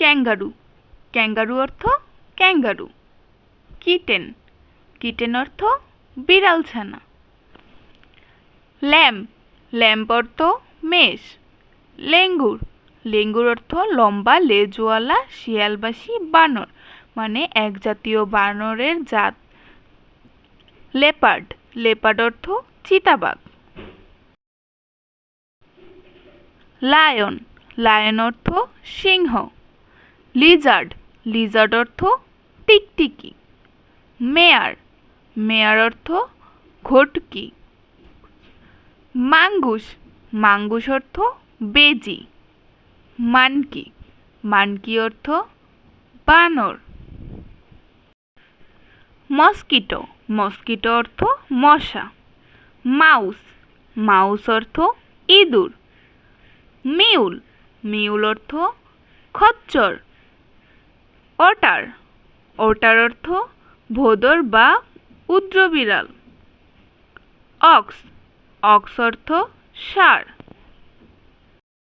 Kangaroo, kangaroo অর্থ kangaroo. Kitten, kitten অর্থ বিড়াল ছানা। ল্যাম্প, ল্যাম্প অর্থ মেষ। লেঙ্গুর, লেঙ্গুর অর্থ লম্বা লেজওয়ালা শিয়ালবাসী বানর, মানে এক জাতীয় বানরের জাত। লেপার্ড, লেপার্ড অর্থ চিতাবাঘ। লায়ন, লায়ন অর্থ সিংহ। লিজার্ড, লিজার্ড অর্থ টিকটিকি। মেয়ার, মেয়ার অর্থ ঘটকি। মাঙ্গুস, মাঙ্গুস অর্থ বেজি। মানকি, মানকি অর্থ বানর। মস্কিটো, মস্কিটো অর্থ মশা। মাউস, মাউস অর্থ ইঁদুর। মিউল, মিউল অর্থ খচ্চর। ওটার, ওটার অর্থ ভোঁদর বা উদ্র বিড়াল। অক্স, অক্স অর্থ ষাঁড়।